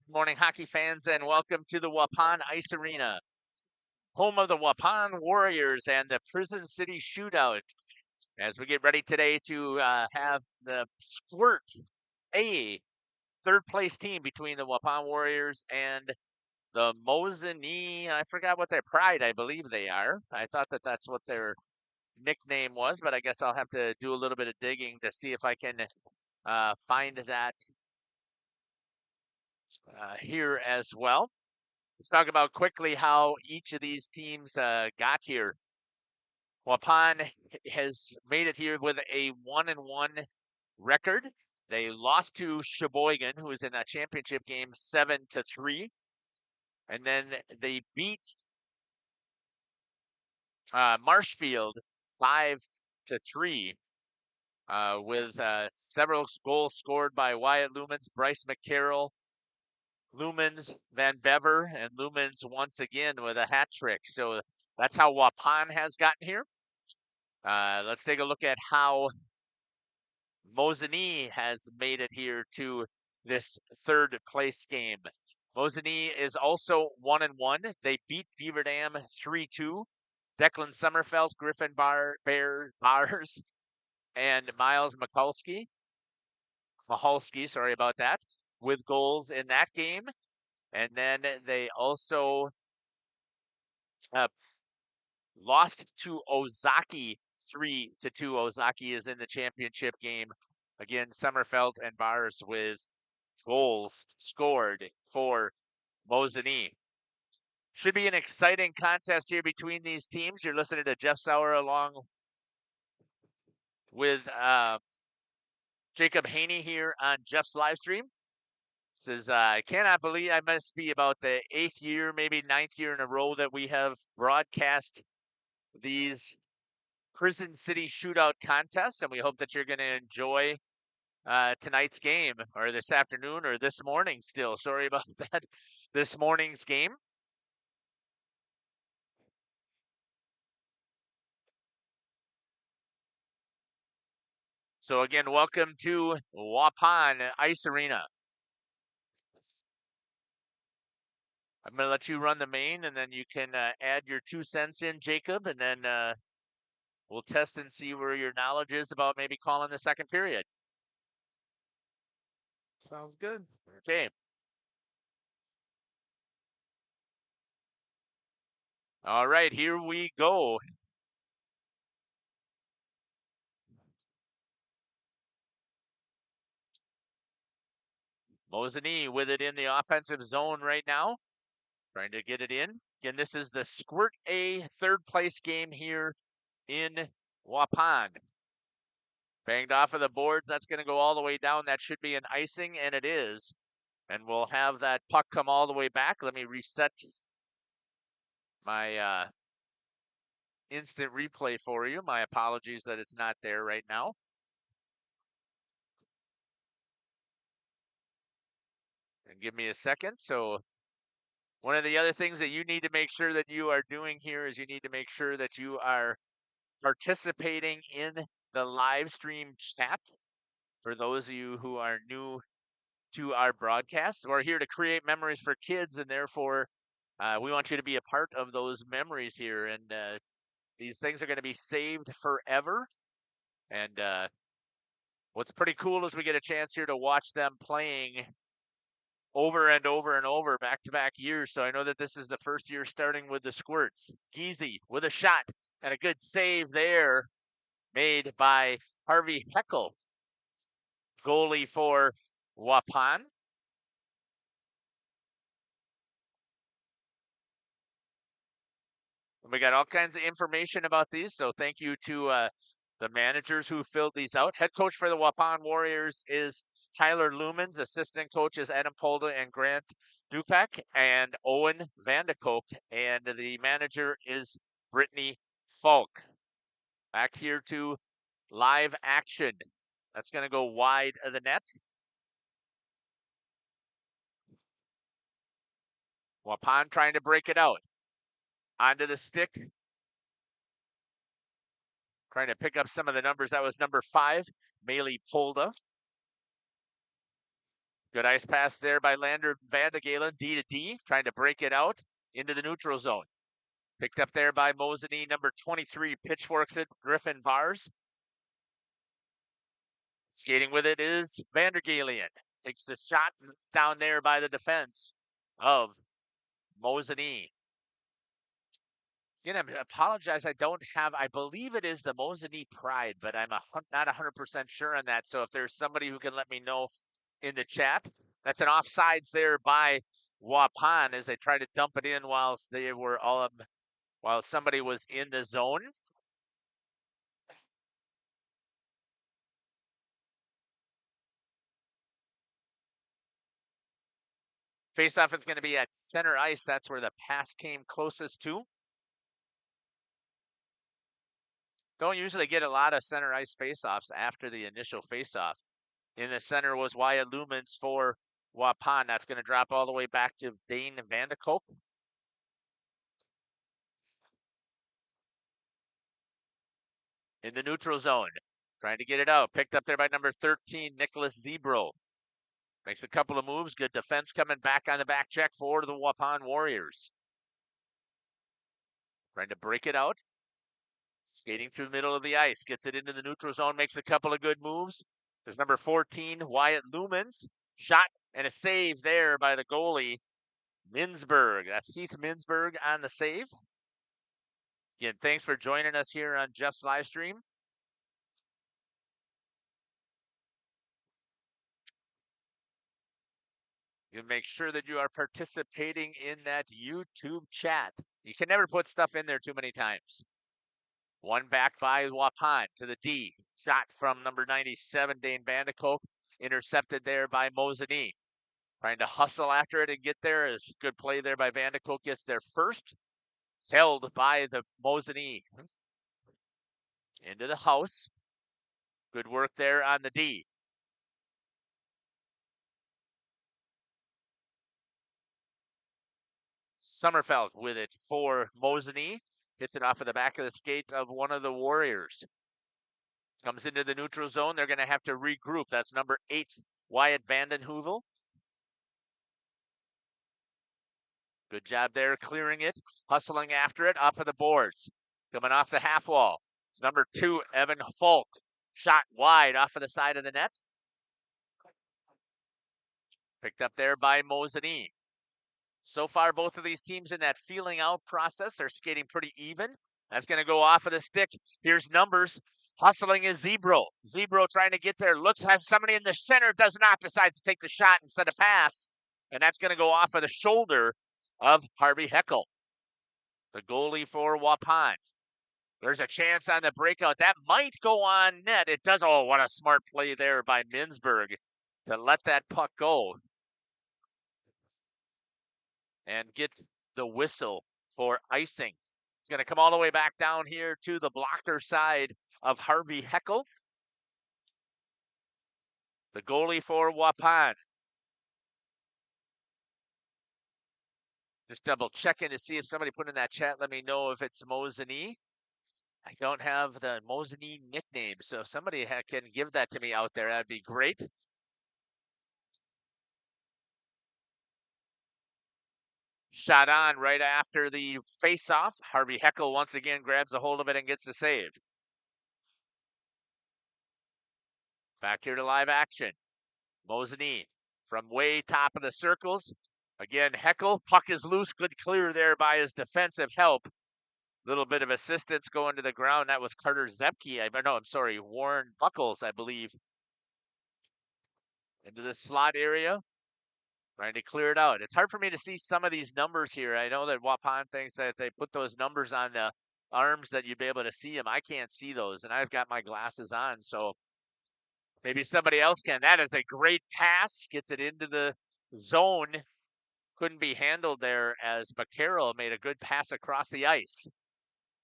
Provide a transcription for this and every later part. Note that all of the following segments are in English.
Morning, hockey fans, and welcome to the Waupun Ice Arena, home of the Waupun Warriors and the Prison City Shootout. As we get ready today to have the Squirt, a third-place team between the Waupun Warriors and the Mosinee. I forgot what their Pride, I believe they are. I thought that that's what their nickname was, but I guess I'll have to do a little bit of digging to see if I can find that here as well. Let's talk about quickly how each of these teams got here. Waupun has made it here with a 1-1 record. They lost to Sheboygan, who was in that championship game 7-3. And then they beat Marshfield 5-3 with several goals scored by Wyatt Lumens, Bryce McCarroll, Lumens, Van Bever, and Lumens once again with a hat trick. So that's how Waupun has gotten here. Let's take a look at how Mosinee has made it here to this third place game. Mosinee is also 1-1. They beat Beaver Dam 3-2. Declan Sommerfeld, Griffin Bars, and Miles Mahalski, sorry about that, with goals in that game. And then they also lost to Ozaki 3-2. Ozaki is in the championship game. Again, Sommerfeld and Bars with goals scored for Mosinee. Should be an exciting contest here between these teams. You're listening to Jeff Sauer along with Jacob Haney here on Jeff's live stream. Says, I cannot believe I must be about the 8th year, maybe 9th year in a row that we have broadcast these Prison City Shootout contests, and we hope that you're going to enjoy tonight's game, or this afternoon, or this morning still. Sorry about that. This morning's game. So again, welcome to Waupun Ice Arena. I'm going to let you run the main, and then you can add your 2 cents in, Jacob, and then we'll test and see where your knowledge is about maybe calling the second period. Sounds good. Okay. All right, here we go. Mosinee with it in the offensive zone right now, trying to get it in. Again, this is the Squirt A third place game here in Waupun. Banged off of the boards. That's going to go all the way down. That should be an icing, and it is. And we'll have that puck come all the way back. Let me reset my instant replay for you. My apologies that it's not there right now. And give me a second. So one of the other things that you need to make sure that you are doing here is you need to make sure that you are participating in the live stream chat. For those of you who are new to our broadcast, we're here to create memories for kids, and therefore we want you to be a part of those memories here. And these things are going to be saved forever. And what's pretty cool is we get a chance here to watch them playing over and over and over, back-to-back years. So I know that this is the first year starting with the Squirts. Geezy with a shot and a good save there made by Harvey Heckel, goalie for Waupun. We got all kinds of information about these, so thank you to the managers who filled these out. Head coach for the Waupun Warriors is Tyler Lumens. Assistant coaches Adam Polda and Grant Dupak and Owen Vandekoek. And the manager is Brittany Falk. Back here to live action. That's going to go wide of the net. Waupun trying to break it out. Onto the stick. Trying to pick up some of the numbers. That was number 5, Maylee Polda. Good ice pass there by Lander Vandegalen, D to D, trying to break it out into the neutral zone. Picked up there by Mosinee, number 23, pitchforks it, Griffin Bars. Skating with it is Vandergalen. Takes the shot down there by the defense of Mosinee. Again, I apologize. I believe it is the Mosinee Pride, but I'm not 100% sure on that. So if there's somebody who can let me know in the chat, that's an offsides there by Waupun as they try to dump it in while somebody was in the zone. Faceoff is going to be at center ice. That's where the pass came closest to. Don't usually get a lot of center ice faceoffs after the initial faceoff. In the center was Wyatt Lumens for Waupun. That's going to drop all the way back to Dane Vandekoek. In the neutral zone, trying to get it out. Picked up there by number 13, Nicholas Zebro. Makes a couple of moves. Good defense coming back on the back check for the Waupun Warriors. Trying to break it out. Skating through the middle of the ice. Gets it into the neutral zone. Makes a couple of good moves. There's number 14, Wyatt Lumens. Shot and a save there by the goalie, Minsberg. That's Heath Minsberg on the save. Again, thanks for joining us here on Jeff's live stream. You make sure that you are participating in that YouTube chat. You can never put stuff in there too many times. One back by Waupun to the D. Shot from number 97, Dane Vandekoek. Intercepted there by Mosinee. Trying to hustle after it and get there. Is good play there by Vandekoek. Gets there first. Held by the Mosinee. Into the house. Good work there on the D. Sommerfeld with it for Mosinee. Hits it off of the back of the skate of one of the Warriors. Comes into the neutral zone. They're going to have to regroup. That's number 8, Wyatt Vandenhoevel. Good job there clearing it. Hustling after it. Up of the boards. Coming off the half wall. It's number 2, Evan Falk. Shot wide off of the side of the net. Picked up there by Mosinee. So far, both of these teams in that feeling out process are skating pretty even. That's going to go off of the stick. Here's numbers. Hustling is Zebro. Zebro trying to get there. Has somebody in the center. Does not. Decides to take the shot instead of pass. And that's going to go off of the shoulder of Harvey Heckel, the goalie for Waupun. There's a chance on the breakout. That might go on net. It does. Oh, what a smart play there by Minsberg to let that puck go and get the whistle for icing. It's going to come all the way back down here to the blocker side of Harvey Heckel, the goalie for Waupun. Just double checking to see if somebody put in that chat. Let me know if it's Mosinee. I don't have the Mosinee nickname, so if somebody can give that to me out there, that'd be great. Shot on right after the face-off. Harvey Heckel once again grabs a hold of it and gets the save. Back here to live action. Mosinee from way top of the circles. Again, Heckel, puck is loose, good clear there by his defensive help. Little bit of assistance going to the ground. That was Carter Zepke. Warren Buckles, I believe. Into the slot area. Trying to clear it out. It's hard for me to see some of these numbers here. I know that Waupun thinks that if they put those numbers on the arms that you'd be able to see them. I can't see those, and I've got my glasses on, so maybe somebody else can. That is a great pass. Gets it into the zone. Couldn't be handled there as Baccaro made a good pass across the ice.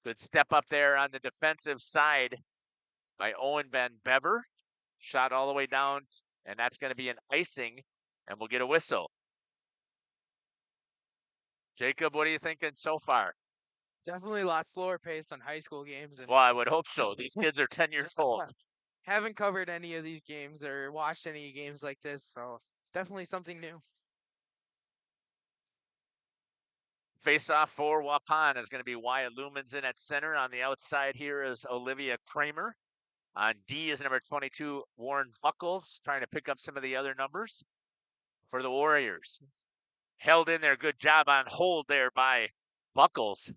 Good step up there on the defensive side by Owen Van Bever. Shot all the way down, and that's going to be an icing, and we'll get a whistle. Jacob, what are you thinking so far? Definitely a lot slower pace on high school games. Well, I would hope so. These kids are 10 years old. Haven't covered any of these games or watched any games like this, so definitely something new. Face-off for Waupun is going to be Wyatt Lumens in at center. On the outside here is Olivia Kramer. On D is number 22, Warren Buckles, trying to pick up some of the other numbers for the Warriors. Held in there, good job on hold there by Buckles.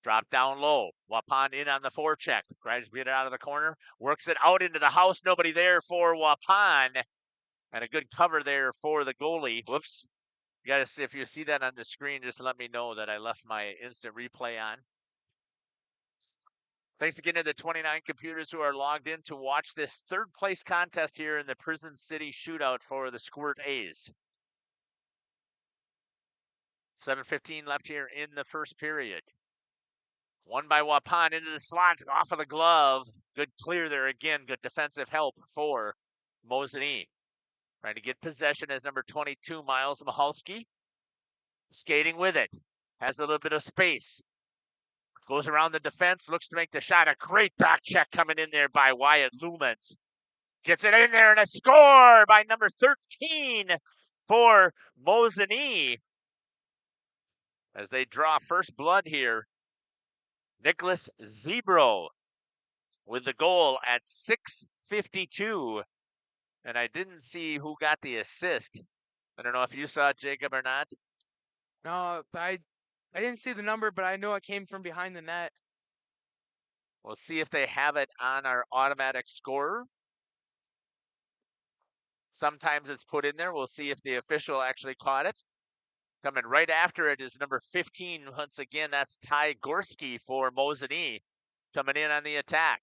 Drop down low. Waupun in on the forecheck. Tries to get it out of the corner. Works it out into the house. Nobody there for Waupun. And a good cover there for the goalie. Whoops. You got to see if you see that on the screen, just let me know that I left my instant replay on. Thanks again to the 29 computers who are logged in to watch this third place contest here in the Prison City Shootout for the Squirt A's. 7:15 left here in the first period. Won by Waupun into the slot, off of the glove. Good clear there again. Good defensive help for Mosinee. Trying to get possession as number 22, Miles Mahalski. Skating with it. Has a little bit of space. Goes around the defense, looks to make the shot. A great back check coming in there by Wyatt Lumens. Gets it in there and a score by number 13 for Mosinee. As they draw first blood here. Nicholas Zebro with the goal at 6:52. And I didn't see who got the assist. I don't know if you saw it, Jacob, or not. No, but I didn't see the number, but I know it came from behind the net. We'll see if they have it on our automatic scorer. Sometimes it's put in there. We'll see if the official actually caught it. Coming right after it is number 15. Once again, that's Ty Gorski for Mosinee coming in on the attack.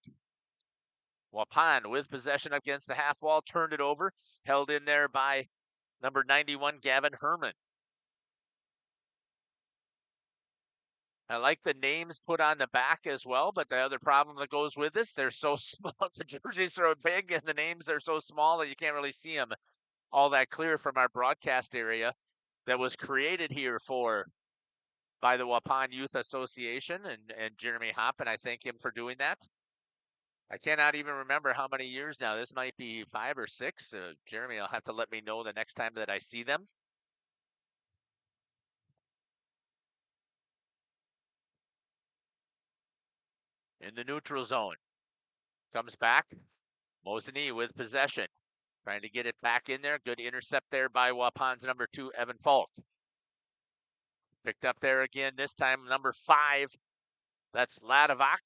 Waupun with possession against the half wall, turned it over, held in there by number 91, Gavin Herman. I like the names put on the back as well, but the other problem that goes with this, they're so small. The jerseys are big and the names are so small that you can't really see them all that clear from our broadcast area that was created here by the Waupun Youth Association and Jeremy Hopp, and I thank him for doing that. I cannot even remember how many years now. This might be 5 or 6. Jeremy will have to let me know the next time that I see them. In the neutral zone. Comes back. Mosinee with possession. Trying to get it back in there. Good intercept there by Waupun's number 2, Evan Falk. Picked up there again, this time number 5. That's Ladovac.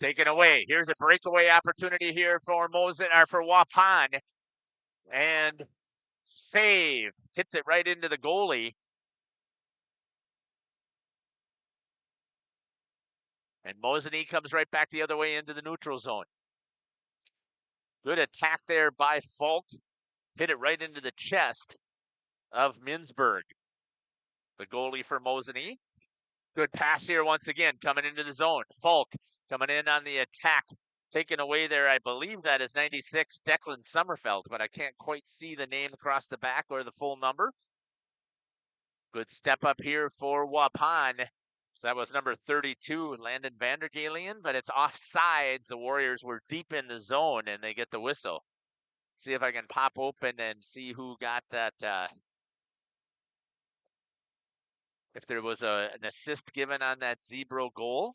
Taken away. Here's a breakaway opportunity here for Waupun. And save. Hits it right into the goalie. And Mosinee comes right back the other way into the neutral zone. Good attack there by Falk. Hit it right into the chest of Minsberg, the goalie for Mosinee. Good pass here once again, coming into the zone. Falk coming in on the attack. Taken away there, I believe that is 96, Declan Sommerfeld, but I can't quite see the name across the back or the full number. Good step up here for Waupun. So that was number 32, Landon Vandergalen, but it's offsides. The Warriors were deep in the zone, and they get the whistle. See if I can pop open and see who got that. If there was an assist given on that Zebro goal.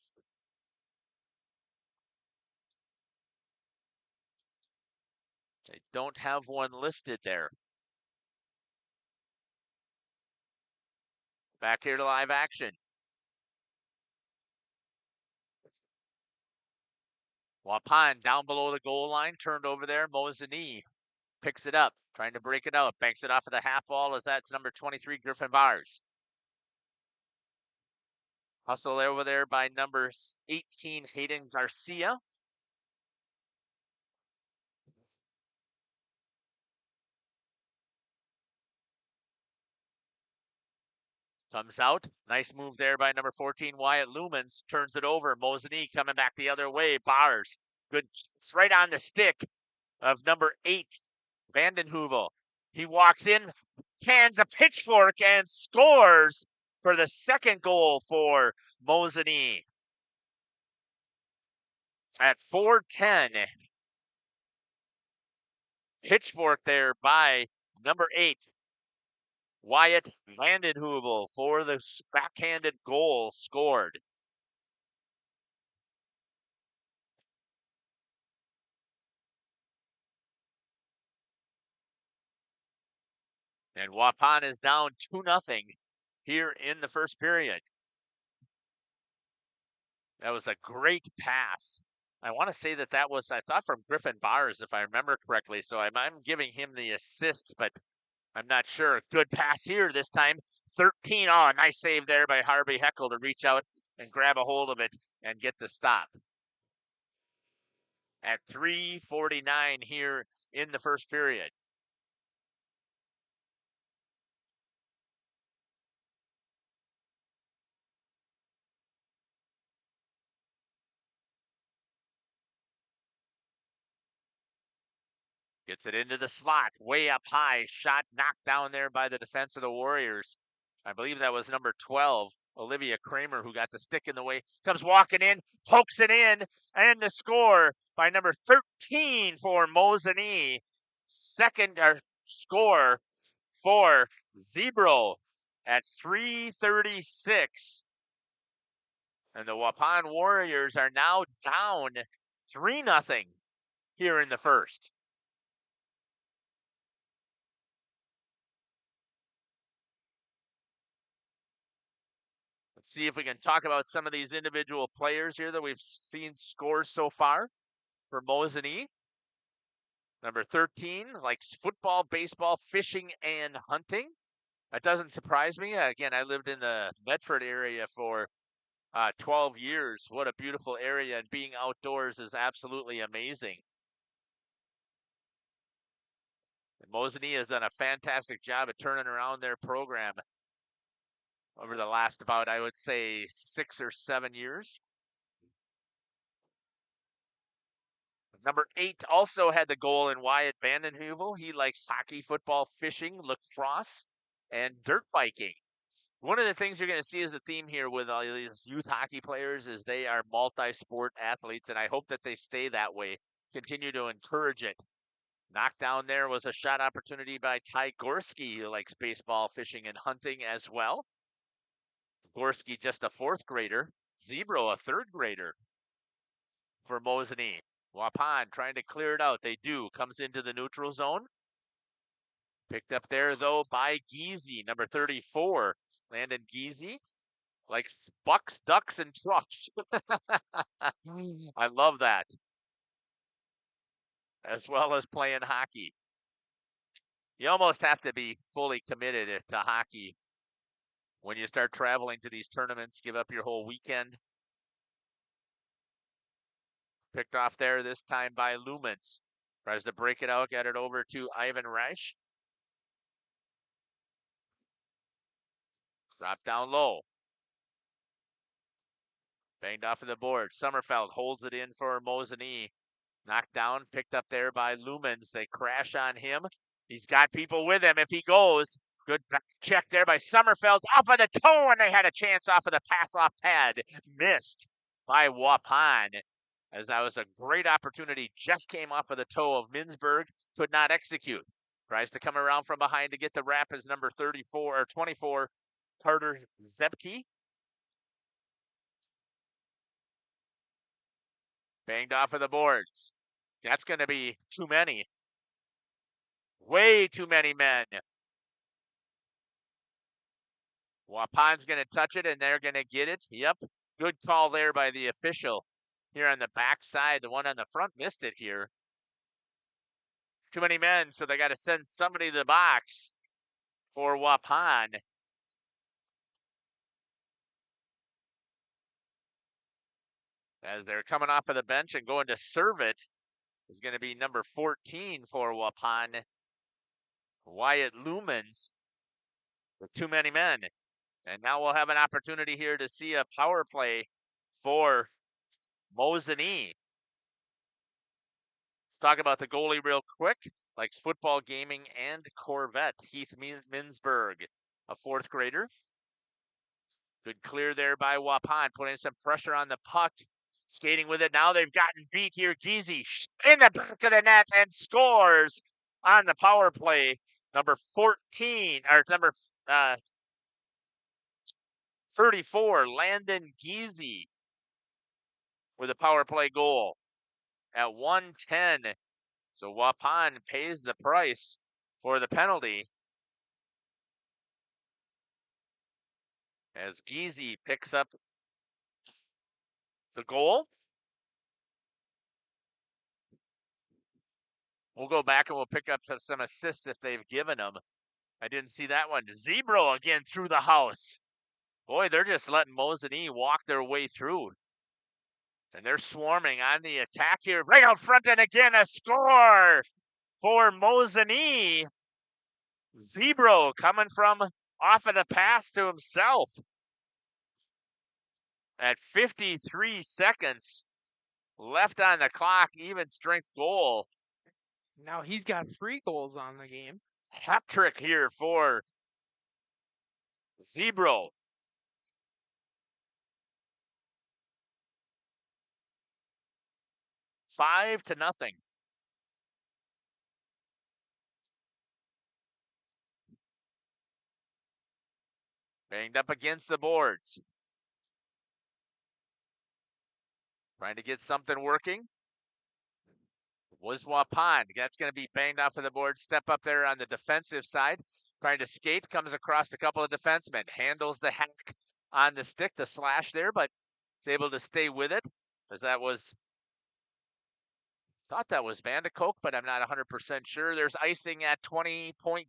They don't have one listed there. Back here to live action. Waupun down below the goal line, turned over there. Mosinee picks it up, trying to break it out, banks it off of the half wall as that's number 23, Griffin Bars. Hustle over there by number 18, Hayden Garcia. Comes out. Nice move there by number 14, Wyatt Lumens. Turns it over. Mosinee coming back the other way. Bars. Good. It's right on the stick of number 8, Vandenheuvel. He walks in, hands a pitchfork, and scores for the second goal for Mosinee. At 4:10. Pitchfork there by number 8, Wyatt Vandenheuvel, for the backhanded goal scored. And Waupun is down 2-0 here in the first period. That was a great pass. I want to say that was, I thought, from Griffin Bars, if I remember correctly. So I'm giving him the assist, but I'm not sure. Good pass here this time. 13. Oh, nice save there by Harvey Heckel to reach out and grab a hold of it and get the stop. At 3:49 here in the first period. Gets it into the slot, way up high. Shot knocked down there by the defense of the Warriors. I believe that was number 12, Olivia Kramer, who got the stick in the way. Comes walking in, pokes it in, and the score by number 13 for Mosinee. Second score for Zebro at 3:36. And the Waupun Warriors are now down 3-0 here in the first. Let's see if we can talk about some of these individual players here that we've seen scores so far for Mosinee. Number 13 likes football, baseball, fishing, and hunting. That doesn't surprise me. Again, I lived in the Medford area for 12 years. What a beautiful area, and being outdoors is absolutely amazing. And Mosinee has done a fantastic job of turning around their program over the last about, I would say, 6 or 7 years. Number 8 also had the goal in Wyatt Vandenheuvel. He likes hockey, football, fishing, lacrosse, and dirt biking. One of the things you're going to see as a theme here with all these youth hockey players is they are multi-sport athletes, and I hope that they stay that way. Continue to encourage it. Knocked down there was a shot opportunity by Ty Gorski, who likes baseball, fishing, and hunting as well. Gorski, just a 4th grader. Zebro, a 3rd grader for Mosinee. Waupun trying to clear it out. They do. Comes into the neutral zone. Picked up there, though, by Giese, number 34. Landon Giese likes bucks, ducks, and trucks. I love that. As well as playing hockey. You almost have to be fully committed to hockey when you start traveling to these tournaments. Give up your whole weekend. Picked off there this time by Lumens. Tries to break it out, get it over to Ivan Reich. Drop down low. Banged off of the board. Sommerfeld holds it in for Mosinee. Knocked down, picked up there by Lumens. They crash on him. He's got people with him if he goes. Good back check there by Sommerfeld off of the toe, and they had a chance off of the pass off pad. Missed by Waupun. As that was a great opportunity, just came off of the toe of Minzberg, could not execute. Tries to come around from behind to get the wrap as number 34 or 24, Carter Zepke. Banged off of the boards. That's going to be too many. Way too many men. Waupun's going to touch it, and they're going to get it. Yep, good call there by the official here on the backside. The one on the front missed it here. Too many men, so they got to send somebody to the box for Waupun. As they're coming off of the bench and going to serve it is going to be number 14 for Waupun, Wyatt Lumens, with too many men. And now we'll have an opportunity here to see a power play for Mosinee. Let's talk about the goalie real quick. Likes football, gaming, and Corvette. Heath Minzberg, a fourth grader. Good clear there by Waupun, putting some pressure on the puck. Skating with it. Now they've gotten beat here. Giese in the back of the net and scores on the power play. Number 14, or number 34, Landon Giese with a power play goal at 1:10. So Waupun pays the price for the penalty as Giese picks up the goal. We'll go back and we'll pick up some assists if they've given them. I didn't see that one. Zebro again through the house. Boy, they're just letting Mosinee walk their way through. And they're swarming on the attack here. Right out front, and again a score for Mosinee. Zebro coming from off of the pass to himself. At 53 seconds left on the clock, even strength goal. Now he's got 3 goals on the game. Hat trick here for Zebro. Five to nothing. Banged up against the boards. Trying to get something working. Was Waupun. That's going to be banged off of the board. Step up there on the defensive side. Trying to skate. Comes across a couple of defensemen. Handles the hack on the stick, the slash there, but is able to stay with it. Because that was... Thought that was Vandekoke, but I'm not 100% sure. There's icing at 20.6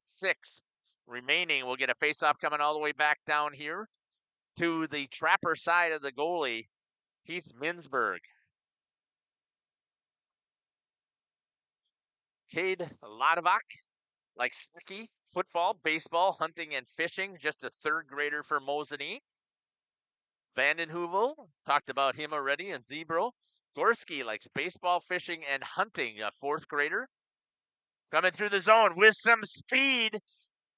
remaining. We'll get a faceoff coming all the way back down here to the Trapper side of the goalie, Heath Minzberg. Cade Ladovac likes hockey, football, baseball, hunting, and fishing. Just a third grader for Mosinee. Vandenheuvel, talked about him already, and Zebro. Gorski likes baseball, fishing, and hunting, a fourth grader. Coming through the zone with some speed.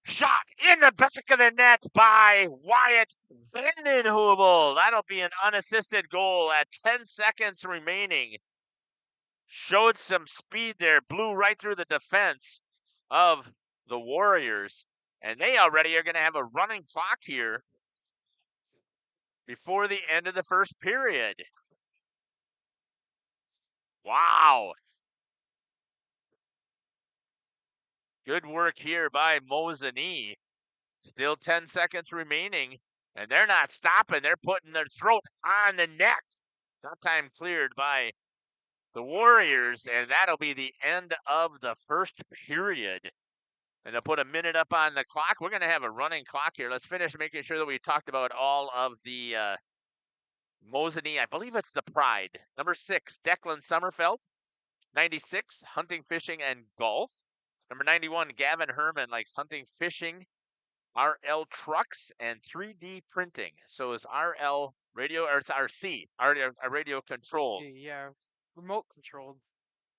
Shot in the back of the net by Wyatt Vandenheuvel. That'll be an unassisted goal at 10 seconds remaining. Showed some speed there, blew right through the defense of the Warriors. And they already are going to have a running clock here before the end of the first period. Wow. Good work here by Mosinee. Still 10 seconds remaining, and they're not stopping. They're putting their throat on the neck. That time cleared by the Warriors, and that'll be the end of the first period. And they'll put a minute up on the clock. We're going to have a running clock here. Let's finish making sure that we talked about all of the Mosinee. I believe it's the Pride. Number 6, Declan Sommerfeld. 96, hunting, fishing, and golf. Number 91, Gavin Herman likes hunting, fishing, RL trucks, and 3D printing. So is RL radio, or it's RC, radio control. Yeah, remote controlled.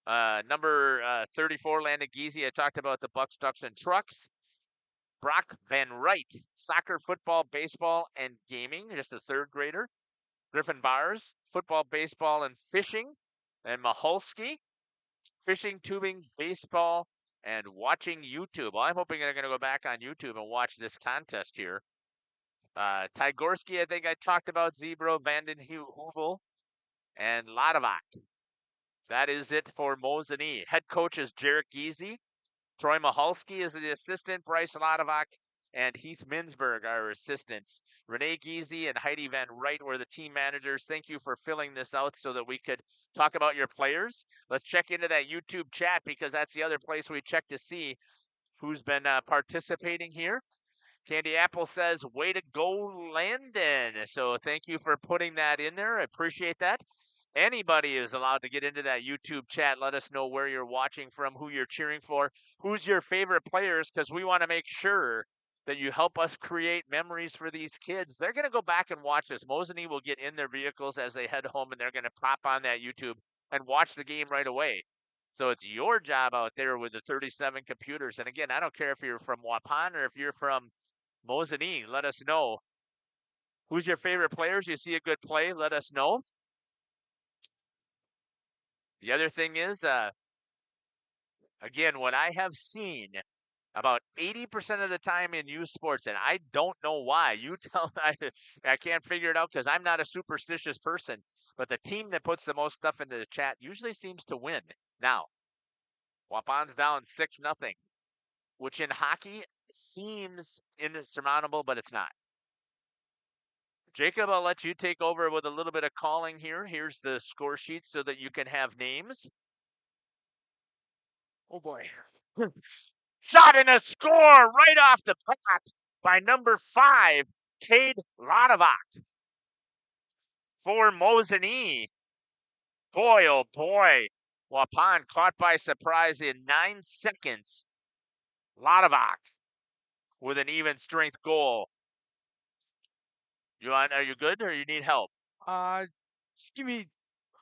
Number 34, Landon Giese. I talked about the Bucks, Ducks, and trucks. Brock Van Wright, soccer, football, baseball, and gaming, just a third grader. Griffin Bars, football, baseball, and fishing. And Maholsky, fishing, tubing, baseball, and watching YouTube. Well, I'm hoping they're going to go back on YouTube and watch this contest here. Tygorsky, I think I talked about, Zebro, Vanden Heuvel, and Ladovac. That is it for Mosinee. Head coach is Jarek Giese. Troy Mahalski is the assistant. Bryce Ladovac and Heath Minsberg are assistants. Renee Giese and Heidi Van Wright were the team managers. Thank you for filling this out so that we could talk about your players. Let's check into that YouTube chat because that's the other place we check to see who's been participating here. Candy Apple says, way to go, Landon. So thank you for putting that in there. I appreciate that. Anybody is allowed to get into that YouTube chat. Let us know where you're watching from, who you're cheering for, who's your favorite players, because we want to make sure that you help us create memories for these kids. They're going to go back and watch this. Mosinee will get in their vehicles as they head home, and they're going to pop on that YouTube and watch the game right away. So it's your job out there with the 37 computers. And again, I don't care if you're from Waupun or if you're from Mosinee, let us know. Who's your favorite players? You see a good play, let us know. The other thing is, again, what I have seen about 80% of the time in youth sports, and I don't know why. You tell me, I can't figure it out because I'm not a superstitious person, but the team that puts the most stuff into the chat usually seems to win. Now, Waupun's down 6-0, which in hockey seems insurmountable, but it's not. Jacob, I'll let you take over with a little bit of calling here. Here's the score sheet so that you can have names. Oh boy. Shot and a score right off the bat by number 5, Cade Ladovac for Mosinee. Boy, oh boy. Waupun caught by surprise in 9 seconds. Ladovac with an even strength goal. Are you good or you need help? Just give me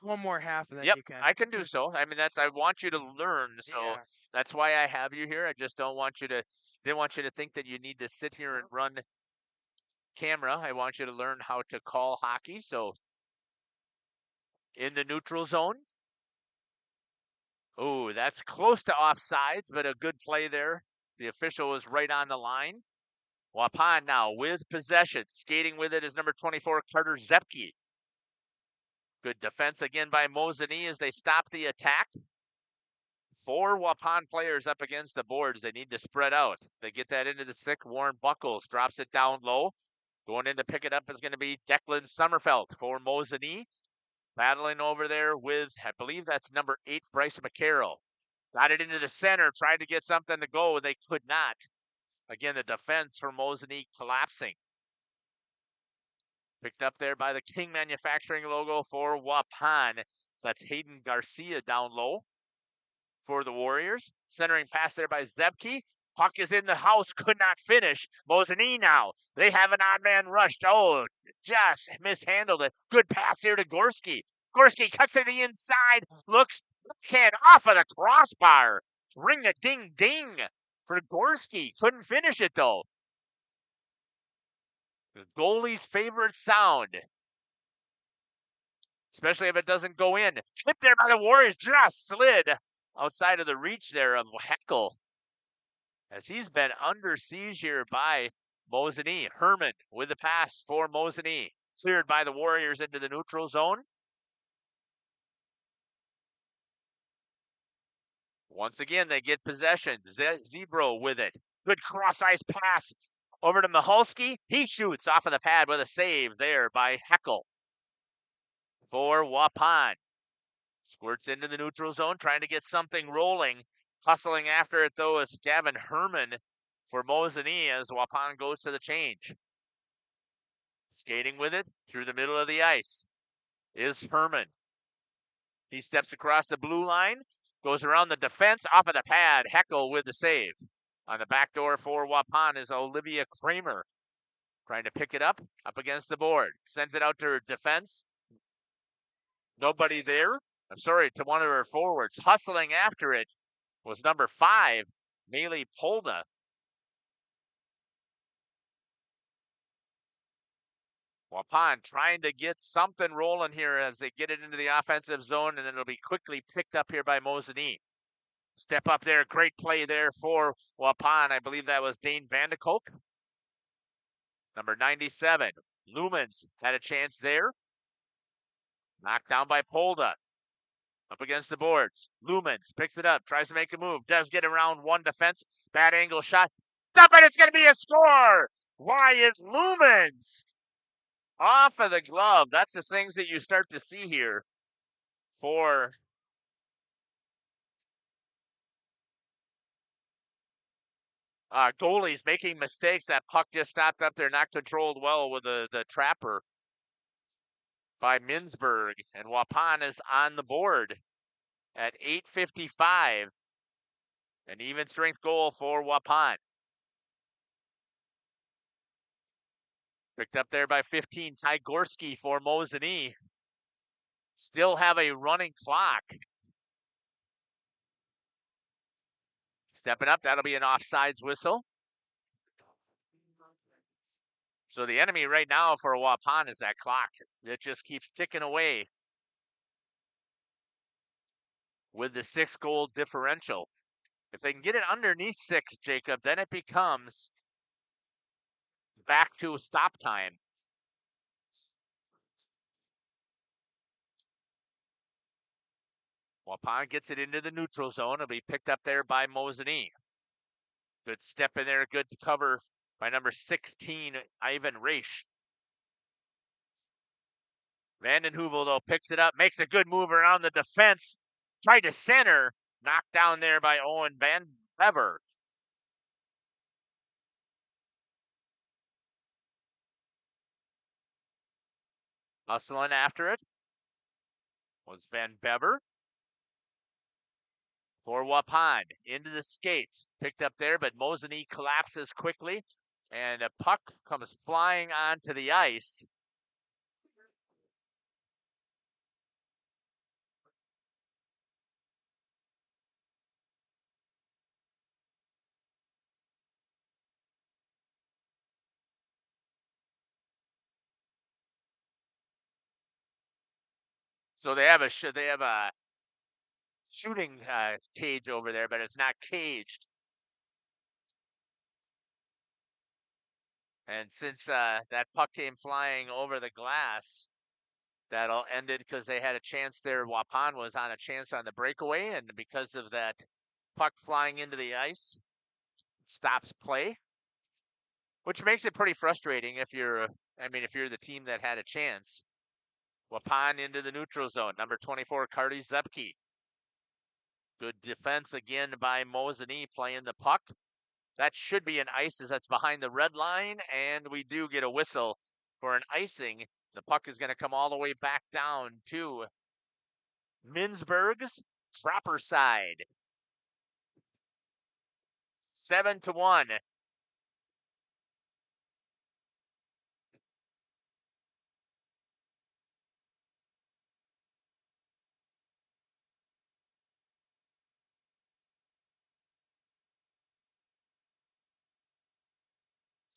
one more half and then Yep, you can. I can do so. I mean, I want you to learn, so Yeah. that's why I have you here. I just didn't want you to think that you need to sit here and run camera. I want you to learn how to call hockey. So in the neutral zone. Oh, that's close to offsides, but a good play there. The official was right on the line. Waupun now with possession. Skating with it is number 24, Carter Zepke. Good defense again by Mosinee as they stop the attack. 4 Waupun players up against the boards. They need to spread out. They get that into the stick. Warren Buckles drops it down low. Going in to pick it up is going to be Declan Sommerfeld for Mosinee. Battling over there with, I believe that's number 8, Bryce McCarroll. Got it into the center, tried to get something to go, and they could not. Again, the defense for Mosinee collapsing. Picked up there by the King Manufacturing logo for Waupun. That's Hayden Garcia down low for the Warriors. Centering pass there by Zebke. Puck is in the house, could not finish. Mosinee now. They have an odd man rushed. Oh, just mishandled it. Good pass here to Gorski. Gorski cuts to the inside, looks, can off of the crossbar. Ring a ding ding for Gorski. Couldn't finish it though. The goalie's favorite sound. Especially if it doesn't go in. Tipped there by the Warriors, just slid outside of the reach there of Heckel. As he's been under siege here by Mosinee. Herman with the pass for Mosinee. Cleared by the Warriors into the neutral zone. Once again, they get possession. Zebro with it. Good cross-ice pass over to Mihalski. He shoots off of the pad with a save there by Heckel for Waupun. Squirts into the neutral zone, trying to get something rolling. Hustling after it, though, is Gavin Herman for Mosinee as Waupun goes to the change. Skating with it through the middle of the ice is Herman. He steps across the blue line, goes around the defense, off of the pad. Heckel with the save. On the back door for Waupun is Olivia Kramer. Trying to pick it up against the board. Sends it out to her defense. Nobody there. I'm sorry, to one of her forwards. Hustling after it was number 5, Maylee Polda. Waupun trying to get something rolling here as they get it into the offensive zone, and then it'll be quickly picked up here by Mosinee. Step up there, great play there for Waupun. I believe that was Dane Vandekolk. Number 97, Lumens had a chance there. Knocked down by Polda. Up against the boards. Lumens picks it up, tries to make a move, does get around one defense. Bad angle shot. Stop it, it's going to be a score! Wyatt Lumens! Off of the glove. That's the things that you start to see here for goalies making mistakes. That puck just stopped up there, not controlled well with the trapper by Minsberg. And Waupun is on the board at 8:55. An even strength goal for Waupun. Picked up there by 15, Tygorski for Mosinee. Still have a running clock. Stepping up, that'll be an offsides whistle. So the enemy right now for Waupun is that clock. It just keeps ticking away with the 6-goal differential. If they can get it underneath 6, Jacob, then it becomes back to stop time. Waupun gets it into the neutral zone. It'll be picked up there by Mosinee. Good step in there, good cover by number 16, Ivan Raish. Vandenheuvel, though, picks it up, makes a good move around the defense. Tried to center, knocked down there by Owen Van Bever. Hustling after it was Van Bever. For Waupun, into the skates. Picked up there, but Mosinee collapses quickly, and a puck comes flying onto the ice. So they have a shooting cage over there, but it's not caged. And since that puck came flying over the glass, that'll end it because they had a chance there. Waupun was on a chance on the breakaway, and because of that puck flying into the ice, it stops play, which makes it pretty frustrating if you're the team that had a chance. Waupun into the neutral zone. Number 24, Cardi Zepke. Good defense again by Mosinee playing the puck. That should be an ice as that's behind the red line, and we do get a whistle for an icing. The puck is going to come all the way back down to Minsberg's trapper side. 7-1.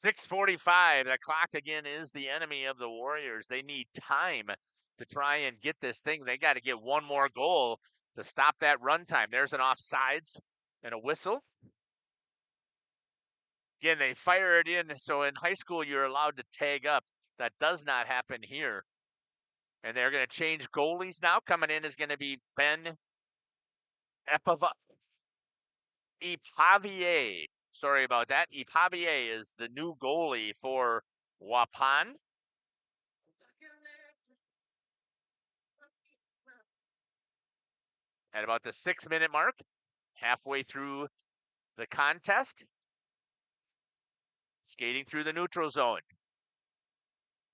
6:45. The clock again is the enemy of the Warriors. They need time to try and get this thing. They got to get one more goal to stop that run time. There's an offsides and a whistle. Again, they fire it in. So in high school, you're allowed to tag up. That does not happen here. And they're going to change goalies now. Coming in is going to be Ben Ipavier. Sorry about that. Ipavier is the new goalie for Waupun. At about the 6-minute mark, halfway through the contest, skating through the neutral zone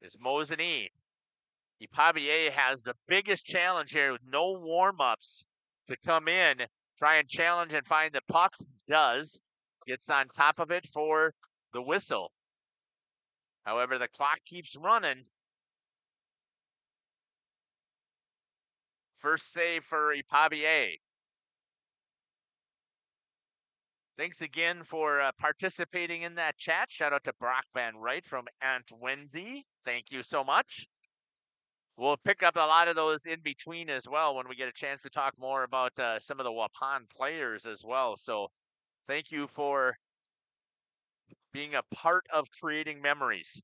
is Mosinee. Ipavier has the biggest challenge here with no warm-ups to come in, try and challenge and find the puck. Does. Gets on top of it for the whistle. However, the clock keeps running. First save for Ipavier. Thanks again for participating in that chat. Shout out to Brock Van Wright from Aunt Wendy. Thank you so much. We'll pick up a lot of those in between as well when we get a chance to talk more about some of the Waupun players as well. So thank you for being a part of creating memories.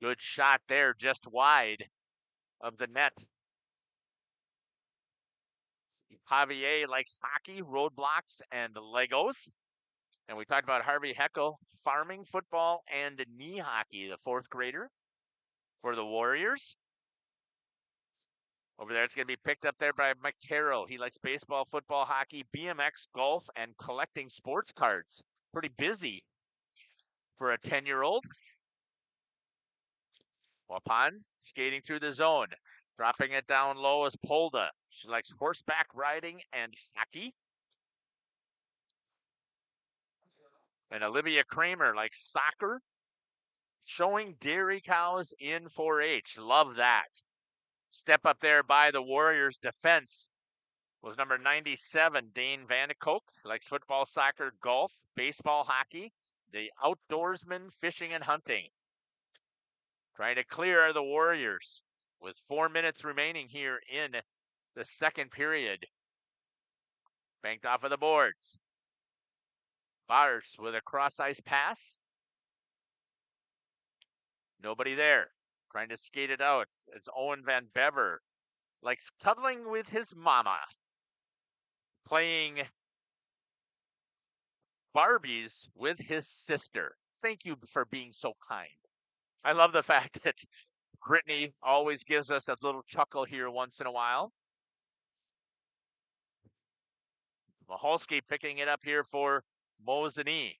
Good shot there, just wide of the net. Javier likes hockey, roadblocks, and Legos. And we talked about Harvey Heckel, farming, football, and knee hockey, the fourth grader for the Warriors. Over there, it's going to be picked up there by Mike Carroll. He likes baseball, football, hockey, BMX, golf, and collecting sports cards. Pretty busy for a 10-year-old. Waupun skating through the zone. Dropping it down low is Polda. She likes horseback riding and hockey. And Olivia Kramer likes soccer. Showing dairy cows in 4-H. Love that. Step up there by the Warriors defense was number 97, Dane Vandekoek. Likes football, soccer, golf, baseball, hockey. The outdoorsman, fishing, and hunting. Trying to clear the Warriors with 4 minutes remaining here in the second period. Banked off of the boards. Bars with a cross-ice pass. Nobody there. Trying to skate it out. It's Owen Van Bever. Likes cuddling with his mama. Playing Barbies with his sister. Thank you for being so kind. I love the fact that Brittany always gives us a little chuckle here once in a while. Maholsky picking it up here for Mosinee.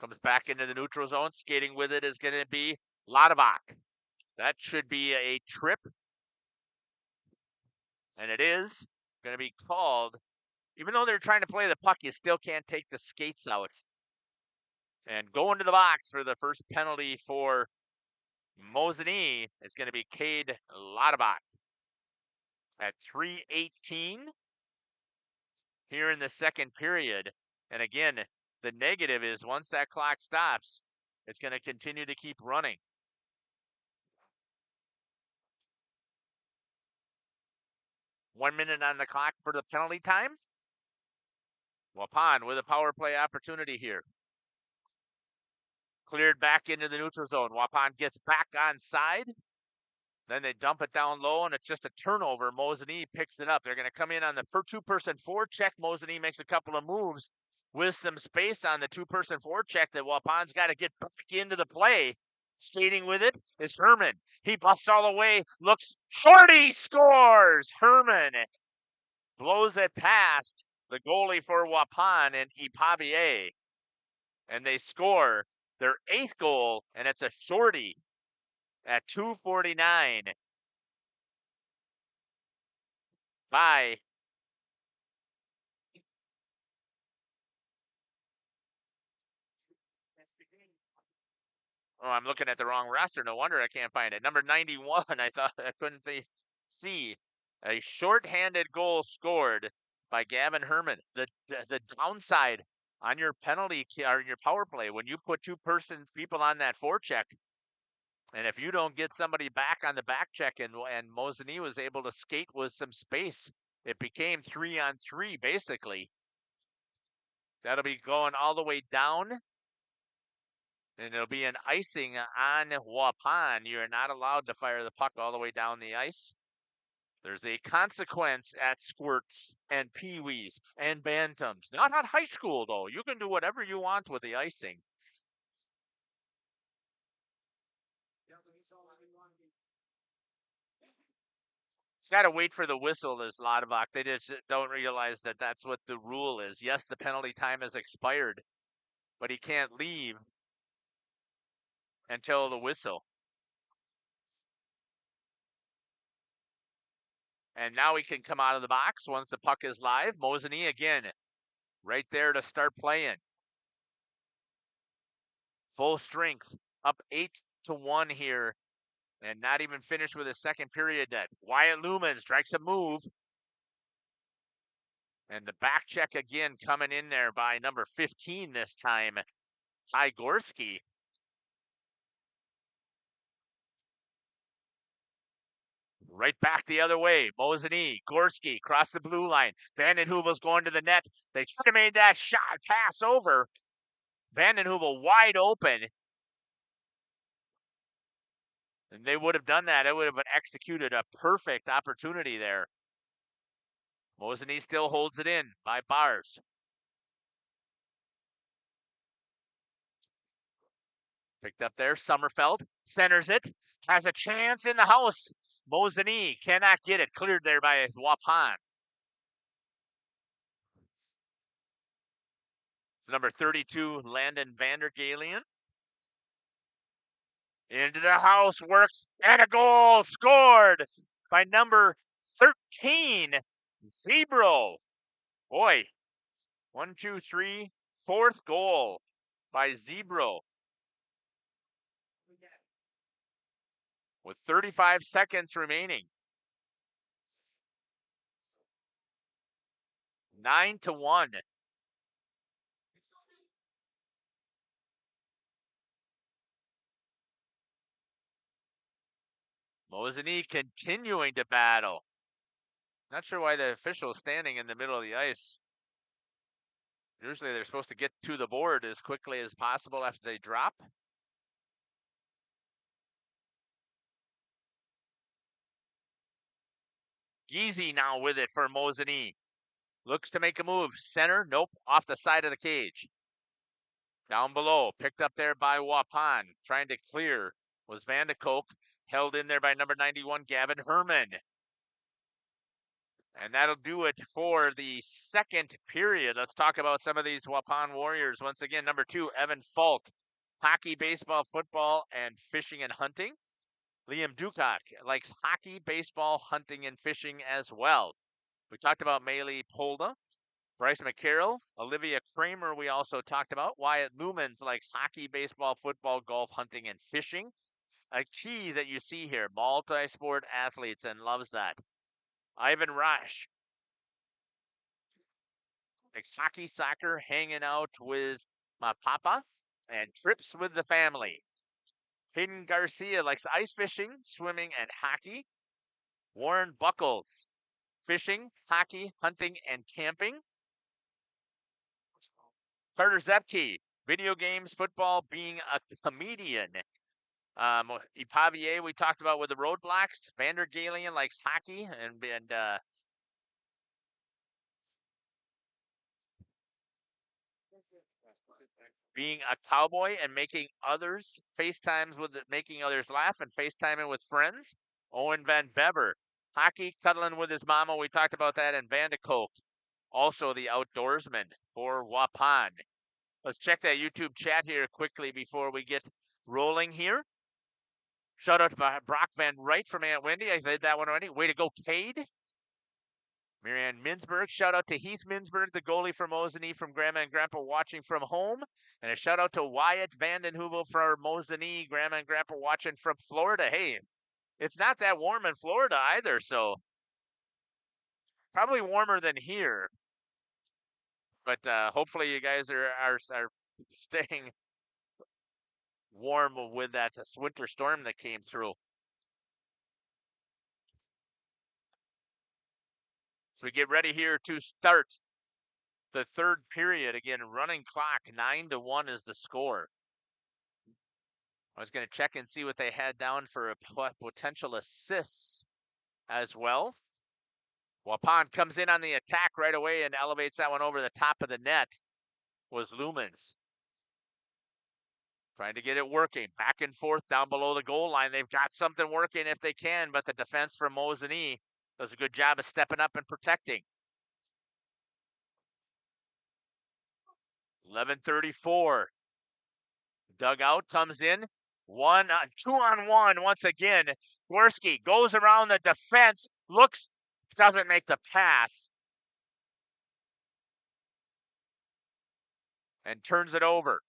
Comes back into the neutral zone. Skating with it is going to be Ladovak. That should be a trip. And it is going to be called. Even though they're trying to play the puck, you still can't take the skates out. And going to the box for the first penalty for Mosinee is going to be Cade Ladovak. At 3:18 here in the second period. And again, the negative is once that clock stops, it's going to continue to keep running. One minute on the clock for the penalty time. Waupun with a power play opportunity here. Cleared back into the neutral zone. Waupun gets back on side. Then they dump it down low, and it's just a turnover. Mosinee picks it up. They're going to come in on the two-person forecheck. Mosinee makes a couple of moves with some space on the two-person forecheck that Waupun's got to get back into the play. Skating with it is Herman. He busts all the way, looks, Shorty scores! Herman blows it past the goalie for Waupun and Ipavier. And they score their 8th goal, and it's a shorty at 2:49 by oh, I'm looking at the wrong roster. No wonder I can't find it. Number 91. I thought I couldn't see a short-handed goal scored by Gavin Herman. The downside on your penalty or your power play when you put two-person people on that forecheck. And if you don't get somebody back on the back check and Mosinee was able to skate with some space, it became 3-on-3 basically. That'll be going all the way down. And it'll be an icing on Waupun. You're not allowed to fire the puck all the way down the ice. There's a consequence at squirts and peewees and bantams. Not at high school, though. You can do whatever you want with the icing. It's got to wait for the whistle, this Ladovak. They just don't realize that that's what the rule is. Yes, the penalty time has expired, but he can't leave until the whistle. And now he can come out of the box once the puck is live. Mosinee again, right there to start playing. Full strength, up 8-1 here and not even finished with his second period yet. Wyatt Lumen strikes a move. And the back check again coming in there by number 15 this time, Ty Gorski. Right back the other way. Mosinee, Gorski, cross the blue line. Vanden Heuvel's going to the net. They should have made that shot pass over. Vanden Heuvel wide open. And they would have done that. It would have executed a perfect opportunity there. Mosinee still holds it in by Bars. Picked up there. Sommerfeld centers it. Has a chance in the house. Mosinee cannot get it. Cleared there by Waupun. It's number 32, Landon Vandergalen. Into the house, works, and a goal scored by number 13, Zebro. Boy, 1, 2, 3, fourth goal by Zebro. With 35 seconds remaining. 9-1. Mosinee continuing to battle. Not sure why the official is standing in the middle of the ice. Usually they're supposed to get to the board as quickly as possible after they drop. Geezy now with it for Mosinee. Looks to make a move. Center, nope, off the side of the cage. Down below, picked up there by Waupun. Trying to clear was Van de Kock. Held in there by number 91, Gavin Herman. And that'll do it for the second period. Let's talk about some of these Waupun Warriors. Once again, number 2, Evan Falk. Hockey, baseball, football, and fishing and hunting. Liam Ducock likes hockey, baseball, hunting, and fishing as well. We talked about Maylee Polda. Bryce McCarroll, Olivia Kramer we also talked about. Wyatt Lumens likes hockey, baseball, football, golf, hunting, and fishing. A key that you see here, multi-sport athletes, and loves that. Ivan Rash likes hockey, soccer, hanging out with my papa, and trips with the family. Hayden Garcia likes ice fishing, swimming, and hockey. Warren Buckles, fishing, hockey, hunting, and camping. Carter Zepke, video games, football, being a comedian. Ipavier, we talked about with the Roadblocks. Vandergalen likes hockey and being a cowboy and making others FaceTimes with making others laugh and FaceTiming with friends. Owen Van Bever, hockey, cuddling with his mama. We talked about that. And Van de Kock, also the outdoorsman for Waupun. Let's check that YouTube chat here quickly before we get rolling here. Shout out to Brock Van Wright from Aunt Wendy. I said that one already. Way to go, Cade. Marianne Minsberg. Shout out to Heath Minsberg, the goalie from Mosinee, from Grandma and Grandpa watching from home. And a shout out to Wyatt Vanden Heuvel for Mosinee, Grandma and Grandpa watching from Florida. Hey, it's not that warm in Florida either, so probably warmer than here. But hopefully you guys are staying warm with that winter storm that came through. So we get ready here to start the third period. Again, running clock, 9-1 is the score. I was going to check and see what they had down for a potential assists as well. Waupun comes in on the attack right away and elevates that one over the top of the net. Was Lumens. Trying to get it working. Back and forth down below the goal line. They've got something working if they can, but the defense from Mosinee does a good job of stepping up and protecting. 11:34. Dugout comes in. 2-on-1 once again. Gorski goes around the defense, looks, doesn't make the pass, and turns it over.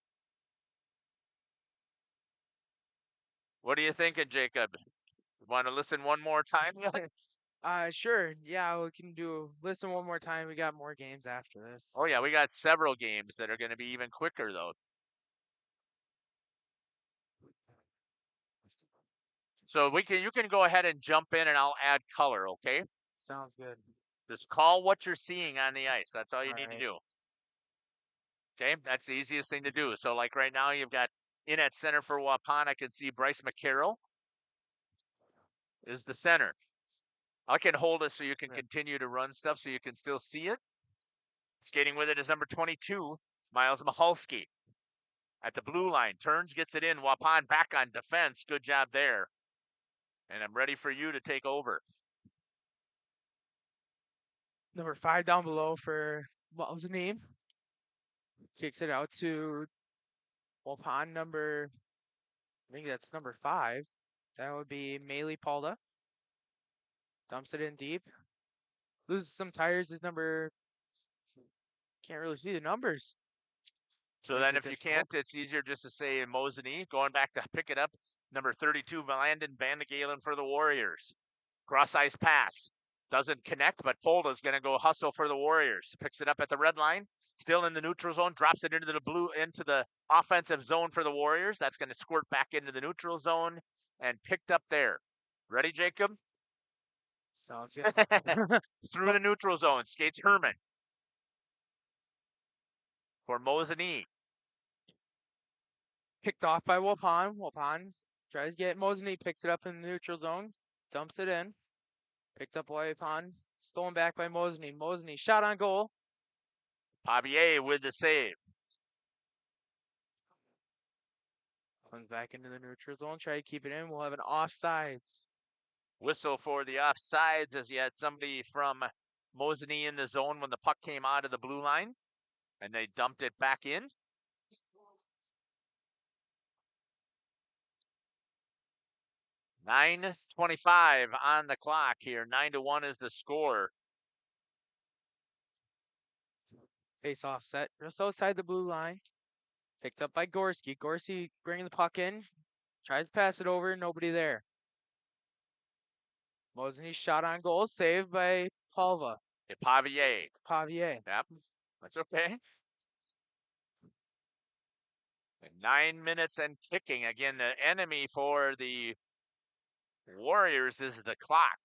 What are you thinking, Jacob? Want to listen one more time? Sure. Yeah, we can listen one more time. We got more games after this. Oh yeah, we got several games that are going to be even quicker though. So you can go ahead and jump in and I'll add color, okay? Sounds good. Just call what you're seeing on the ice. That's all you need to Alright. do. Okay, that's the easiest thing to do. So like right now you've got in at center for Waupun, I can see Bryce McCarroll is the center. I can hold it so you can continue to run stuff so you can still see it. Skating with it is number 22, Miles Mahalski. At the blue line, turns, gets it in. Waupun back on defense. Good job there. And I'm ready for you to take over. Number 5 down below for Mosinee. Kicks it out to Waupun I think that's number 5. That would be Melee Paula. Dumps it in deep. Loses some tires. His number. Can't really see the numbers. So Makes then it if you difficult. can't, it's easier just to say Mosinee. Going back to pick it up, number 32, Landon Van de Galen for the Warriors. Cross ice pass. Doesn't connect, but Polda's going to go hustle for the Warriors. Picks it up at the red line. Still in the neutral zone. Drops it into the offensive zone for the Warriors. That's going to squirt back into the neutral zone and picked up there. Ready, Jacob? Sounds good. Through the neutral zone. Skates Herman. For Mosinee. Picked off by Waupun. Waupun tries to get Mosinee, picks it up in the neutral zone, dumps it in. Picked up by Waupun, stolen back by Mosinee. Mosinee shot on goal. Pavier with the save. Comes back into the neutral zone, try to keep it in. We'll have an offsides. Whistle for the offsides as you had somebody from Mosinee in the zone when the puck came out of the blue line, and they dumped it back in. .25 on the clock here. 9-1 is the score. Face off set just outside the blue line. Picked up by Gorski. Gorski bringing the puck in. Tries to pass it over. Nobody there. Mosinee shot on goal. Saved by Palva. Pavier. Pavier. Yep, that's okay. And 9 minutes and ticking. Again, the enemy for the Warriors is the clock.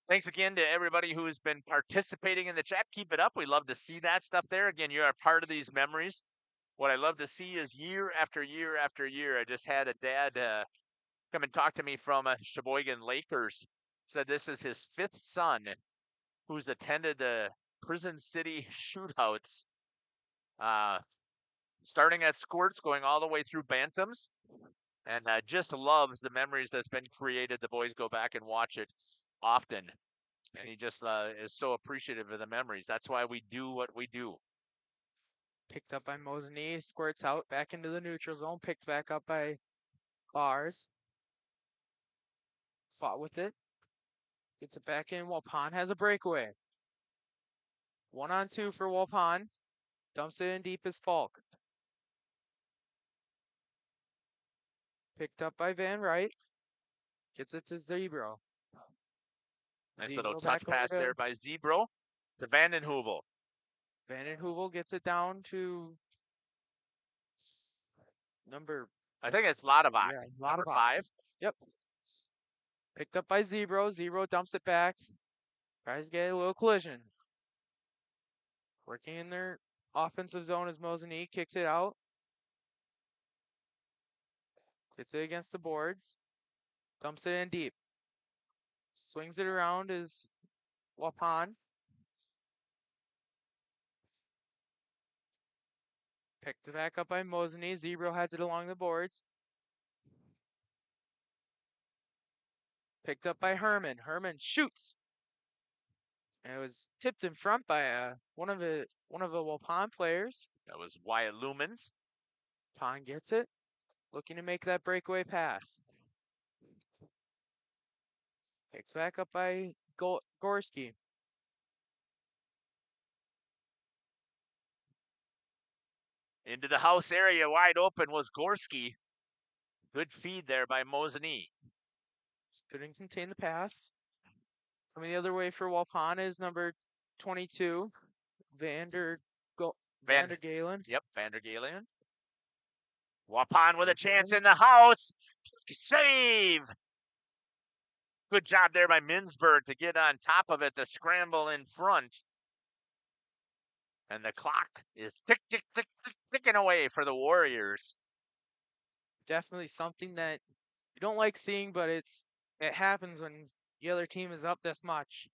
Thanks again to everybody who's been participating in the chat. Keep it up. We love to see that stuff there. Again, you are part of these memories. What I love to see is year after year after year. I just had a dad come and talk to me from Sheboygan Lakers. Said this is his 5th son who's attended the Prison City shootouts, starting at Squirts, going all the way through Bantams, and just loves the memories that's been created. The boys go back and watch it often, and he just is so appreciative of the memories. That's why we do what we do. Picked up by Mosinee. Squirts out back into the neutral zone. Picked back up by Bars. Fought with it. Gets it back in. Waupun has a breakaway. 1-on-2 for Waupun. Dumps it in deep as Falk. Picked up by Van Wright. Gets it to Zebro. Nice little touch pass there by Zebro to Vandenhoevel. Vandenhoevel gets it down to I think it's Ladovak. Yeah, Number Ladovak. 5. Yep. Picked up by Zebro. Zebro dumps it back. Tries to get a little collision. Working in their offensive zone as Mosinee kicks it out. Gets it against the boards. Dumps it in deep. Swings it around is Waupun. Picked it back up by Mosinee. Zebro has it along the boards. Picked up by Herman. Herman shoots. And it was tipped in front by one of the Waupun players. That was Wyatt Lumens. Pon gets it. Looking to make that breakaway pass. Picked back up by Gorski. Into the house area, wide open was Gorski. Good feed there by Mosinee. Couldn't contain the pass. Coming the other way for Waupun is number 22, Vander Galen. Yep, Vander Galen. Waupun with a chance in the house. Save! Good job there by Minsberg to get on top of it, the scramble in front. And the clock is ticking away for the Warriors. Definitely something that you don't like seeing, but it happens when the other team is up this much.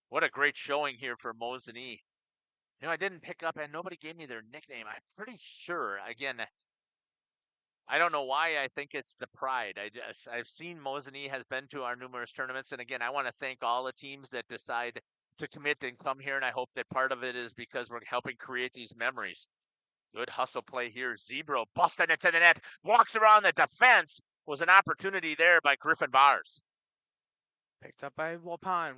What a great showing here for Mosinee. I didn't pick up, and nobody gave me their nickname. I'm pretty sure. Again, I don't know why. I think it's the pride. I've seen Mosinee has been to our numerous tournaments, and again, I want to thank all the teams that decide to commit and come here, and I hope that part of it is because we're helping create these memories. Good hustle play here. Zebro busting into the net, walks around the defense. Was an opportunity there by Griffin Bars. Picked up by Waupun.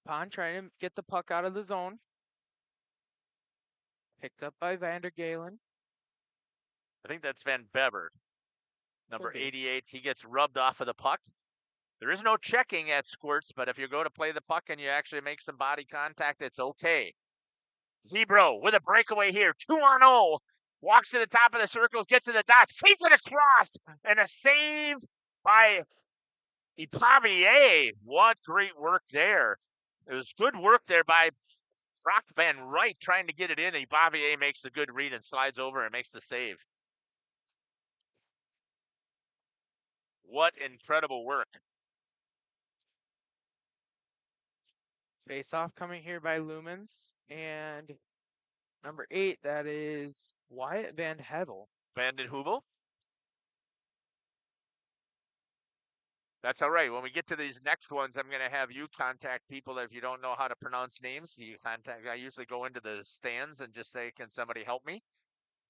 Waupun trying to get the puck out of the zone. Picked up by Vander Galen. I think that's Van Bever, number 88. He gets rubbed off of the puck. There is no checking at Squirts, but if you go to play the puck and you actually make some body contact, it's okay. Zebro with a breakaway here, 2-on-0. Walks to the top of the circles, gets to the dots, feeds it across, and a save by Ipavier. What great work there. It was good work there by Brock Van Wright trying to get it in. Ipavier makes the good read and slides over and makes the save. What incredible work. Face off coming here by Lumens. And number 8, that is Wyatt Van Hevel. Van den Heuvel. That's all right. When we get to these next ones, I'm going to have you contact people. If you don't know how to pronounce names, I usually go into the stands and just say, can somebody help me?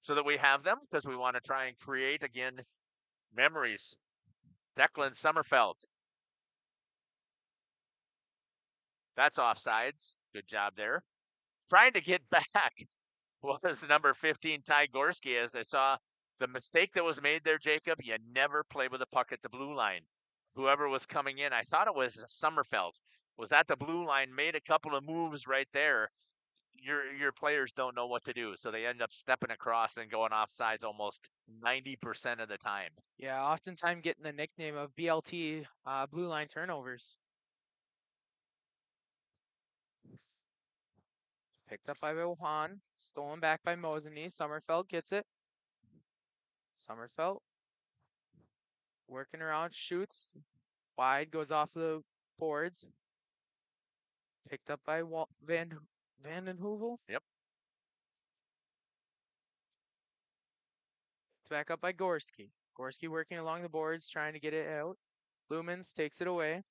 So that we have them, because we want to try and create, again, memories. Declan Sommerfeld. That's offsides. Good job there. Trying to get back was number 15, Ty Gorski, as they saw the mistake that was made there, Jacob. You never play with a puck at the blue line. Whoever was coming in, I thought it was Sommerfeld, was at the blue line, made a couple of moves right there. Your players don't know what to do, so they end up stepping across and going offsides almost 90% of the time. Yeah, oftentimes getting the nickname of BLT, blue line turnovers. Picked up by Waupun, stolen back by Mosinee. Sommerfeld gets it. Sommerfeld working around, shoots wide, goes off the boards. Picked up by Van den Heuvel. Yep. It's back up by Gorski. Gorski working along the boards, trying to get it out. Lumens takes it away.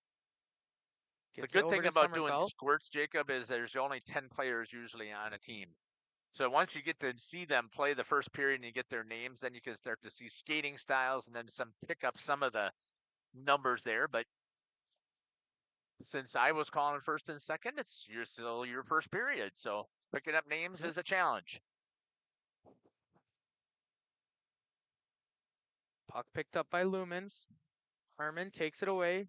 The good thing about doing squirts, Jacob, is there's only 10 players usually on a team. So once you get to see them play the first period and you get their names, then you can start to see skating styles and then pick up some of the numbers there. But since I was calling first and second, it's still your first period. So picking up names is a challenge. Puck picked up by Lumens. Herman takes it away,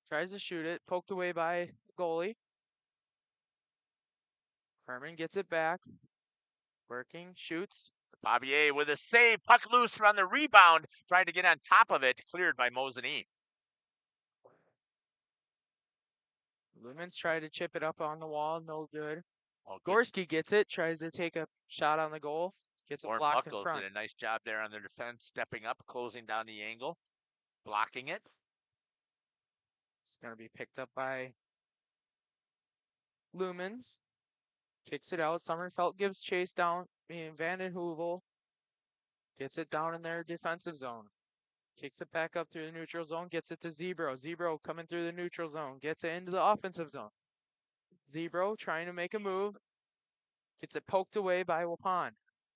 tries to shoot it, poked away by goalie. Herman gets it back, working, shoots. Pavier with a save, puck loose on the rebound, trying to get on top of it, cleared by Mosinee. Lumens tried to chip it up on the wall, no good. Gorski gets it, tries to take a shot on the goal, gets it blocked in front. Did a nice job there on the defense, stepping up, closing down the angle, blocking it. It's going to be picked up by Lumens. Kicks it out. Sommerfeld gives chase down. Van den Heuvel gets it down in their defensive zone. Kicks it back up through the neutral zone. Gets it to Zebro. Zebro coming through the neutral zone. Gets it into the offensive zone. Zebro trying to make a move. Gets it poked away by Waupun.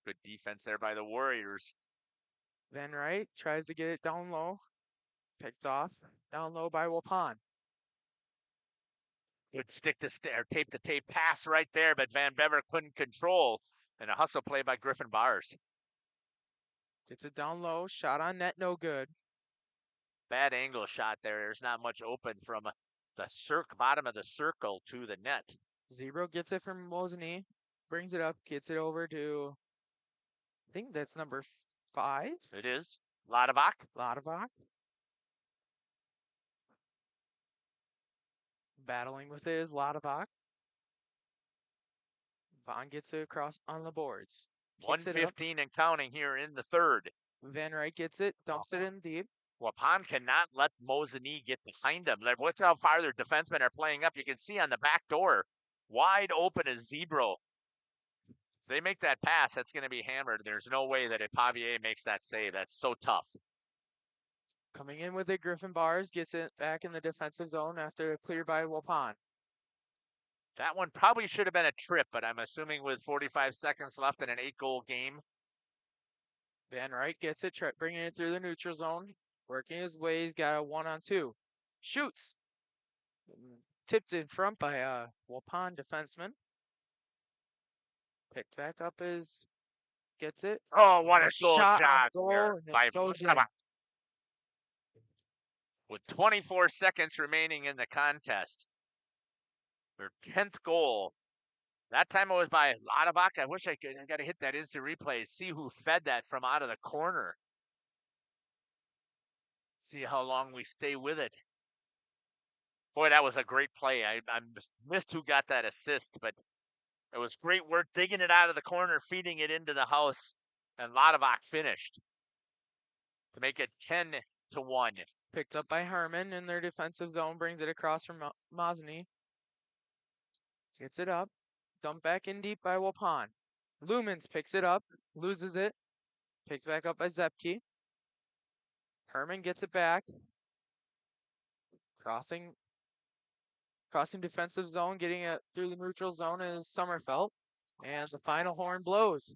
Good defense there by the Warriors. Van Wright tries to get it down low. Picked off down low by Waupun. Good stick to tape to tape pass right there, but Van Bever couldn't control. And a hustle play by Griffin Bars. Gets it down low. Shot on net, no good. Bad angle shot there. There's not much open from the bottom of the circle to the net. Zebro gets it from Mosinee. Brings it up. Gets it over to, I think that's number 5. It is. Ladovak. Ladovak. Battling with it is Ladovak. Vaughn gets it across on the boards. Kicks it up. 1:15 and counting here in the third. Van Wright gets it, dumps it in deep. Waupun cannot let Mosinee get behind them. Look how far their defensemen are playing up. You can see on the back door, wide open is Zebro. If they make that pass, that's going to be hammered. There's no way that Pavier makes that save. That's so tough. Coming in with it, Griffin Bars gets it back in the defensive zone after cleared by Waupun. That one probably should have been a trip, but I'm assuming with 45 seconds left in an 8-goal game. Van Wright gets it, bringing it through the neutral zone. Working his way, he's got a 1-on-2. Shoots. Tipped in front by a Waupun defenseman. Picked back up gets it. Oh, what a goal shot job goal, here and by it goes in. With 24 seconds remaining in the contest. Their 10th goal. That time it was by Ladovak. I wish I got to hit that instant replay. See who fed that from out of the corner. See how long we stay with it. Boy, that was a great play. I missed who got that assist, but it was great work digging it out of the corner, feeding it into the house, and Ladovak finished to make it 10-1. Picked up by Herman in their defensive zone, brings it across from Mosinee. Gets it up, dumped back in deep by Waupun. Lumens picks it up, loses it, picks back up by Zepke. Herman gets it back. Crossing defensive zone, getting it through the neutral zone is Sommerfeld. And the final horn blows.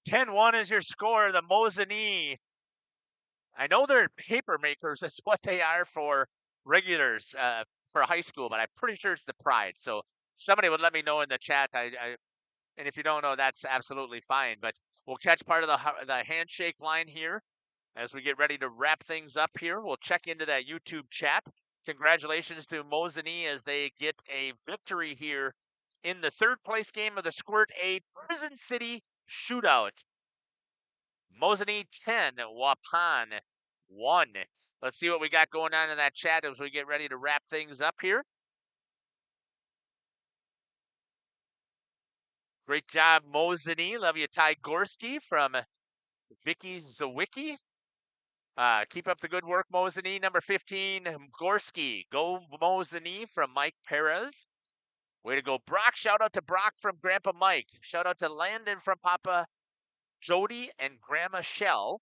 10-1 is your score. The Mosinee. I know they're paper makers. That's what they are for regulars for high school, but I'm pretty sure it's the Pride. So somebody would let me know in the chat. And if you don't know, that's absolutely fine. But we'll catch part of the handshake line here as we get ready to wrap things up here. We'll check into that YouTube chat. Congratulations to Mosinee as they get a victory here in the third place game of the Squirt A Prison City Shootout. Mosinee 10, Waupun 1. Let's see what we got going on in that chat as we get ready to wrap things up here. Great job, Mosinee. Love you, Ty Gorski from Vicky Zawicki. Keep up the good work, Mosinee. Number 15, Gorski. Go Mosinee from Mike Perez. Way to go, Brock. Shout out to Brock from Grandpa Mike. Shout out to Landon from Papa Jody and Grandma Shell.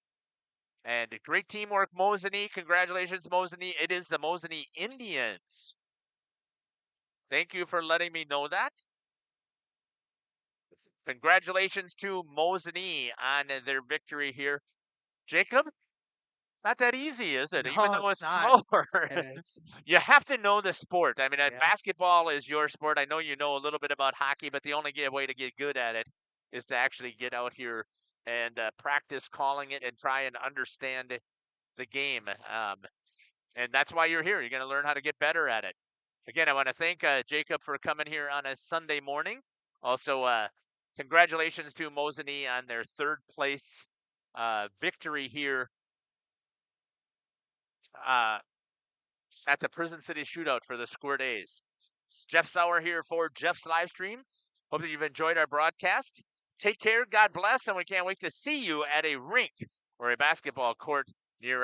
And great teamwork, Mosinee. Congratulations, Mosinee. It is the Mosinee Indians. Thank you for letting me know that. Congratulations to Mosinee on their victory here. Jacob, not that easy, is it? No, even though it's not. slower. It is. You have to know the sport. I mean, Yeah. basketball is your sport. I know you know a little bit about hockey, but the only way to get good at it is to actually get out here and practice calling it and try and understand the game. And that's why you're here. You're going to learn how to get better at it. Again, I want to thank Jacob for coming here on a Sunday morning. Also, congratulations to Mosinee on their third place victory here at the Prison City Shootout for the Squirt A's. Jeff Sauer here for Jeff's live stream. Hope that you've enjoyed our broadcast. Take care, God bless, and we can't wait to see you at a rink or a basketball court